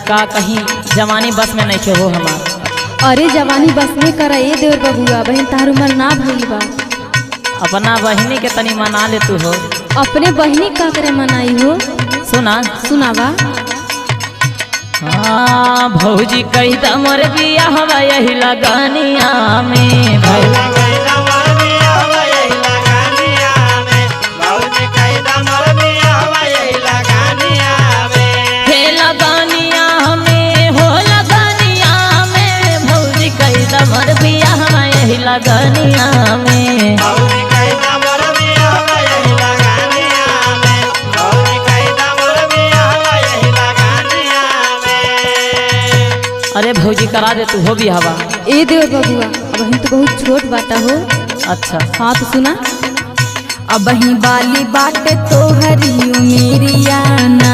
का कहीं जवानी बस में नहीं के हो हमार। अरे जवानी बस में कर ए देवर बबुआ, बहन तार उमर ना भइल बा। अपना बहिनी के तनी मना ले तू हो। अपने बहिनी का करे मनाई हो? सुना सुनावा। हाँ भौजी कही त मोर बिया हवा यही लगानिया में लगनिया में अरे भौजी करा दे तू हो भी हवा। ए देवर बबुआ अब तो बहुत छोट बाटा हो। अच्छा हाँ तो सुना। अब ही बाली बाटे तो हरी उमेरियाना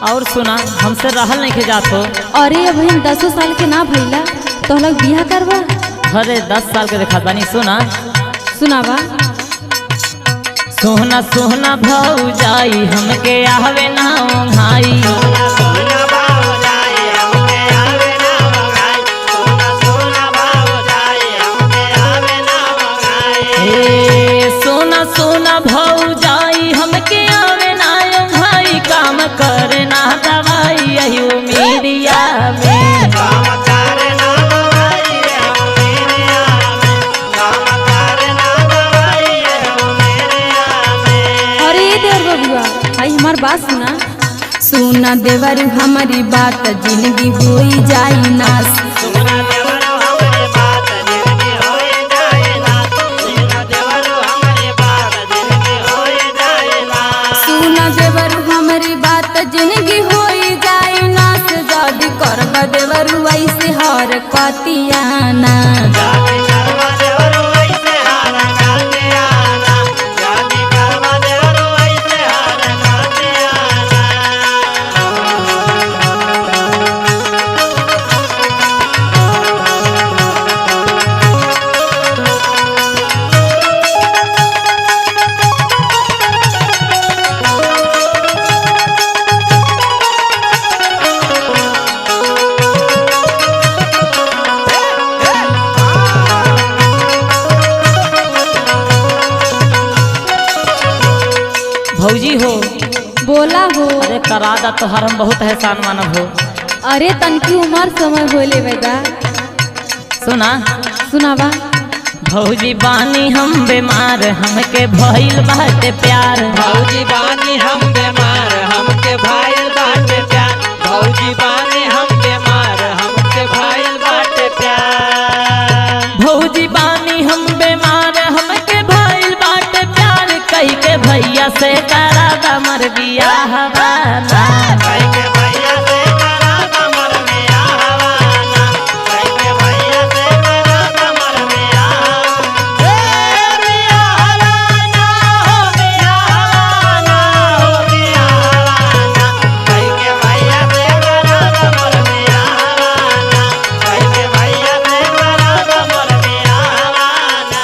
और सुना हमसे रहल नहीं के जात हो। अरे अब हम 10 साल के ना भइला तो लग बियाह करवा। अरे 10 साल के देखा बानी। सुना सुनावा। सोहना सोहना भौजाई हमके आवे ना भाई सोना सोना भौजाई हमके आवे ना भाई काम करना दवाई यही उमेरिया में हमार बात सुना। सुना देवर हमारी बात जिंदगी होई जाई नास। सुना देवर हमारी बात जिंदगी होई जाई नास। सुना देवर हमारी बात जिंदगी होई जाई नास। सुना देवर हमारी बात जिंदगी होई जाई नास। जादी करबा देवर वैसे हर कतियाना भौजी हो। बोला हो। अरे करा दा तोहर हम बहुत एहसान मानब हो। अरे तनकी उमर समय होले बेदा। सुना सुनावा। भौजी बानी हम बीमार हमके भइल बाटे प्यार। भौजी बानी हम बीमार हमके भइल बाटे प्यार। भौजी बानी हम बीमार हमके भइल बाटे प्यार। भौजी बानी हम बीमार हमके भइल बाटे प्यार। कही के भैया से करा दा मर बियाह हवाना। कही के भैया से करा दा मर बियाह हवाना। कही के भैया से करा दा मर बियाह हवाना। हो बियाह हवाना हो बियाह हवाना। कही के भैया से करा दा मर बियाह हवाना। कही के भैया से करा दा मर बियाह हवाना।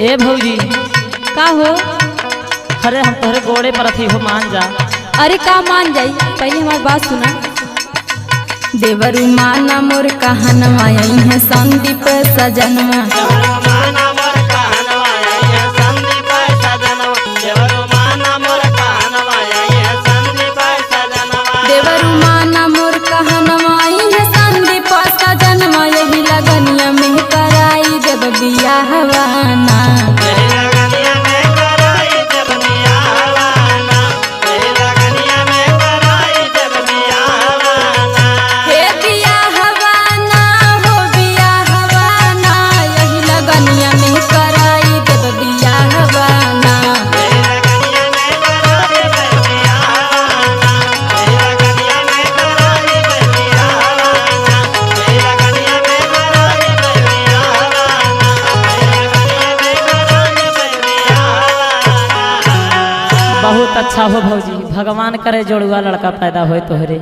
ए भौजी का हो। अरे हम तोहरे गोड़े पर अथी हो मान जा। अरे का मान जाई पहले हमारी बात सुना। देवरु माना मोर कहनवा यही है संदीप सजनवा। देवरु माना मोर कहनवा यही है संदीप सजनवा। देवरु माना मोर कहनवा यही है संदीप सजनवा। देवरु माना मोर कहनवा यही है संदीप सजनवा। यही लगनिया में कराई देव बियाह हवाना। यही लगनिया में कराई देव बियाह हवाना। भगवान करे जोड़ुआ लड़का पैदा होए तोहरे।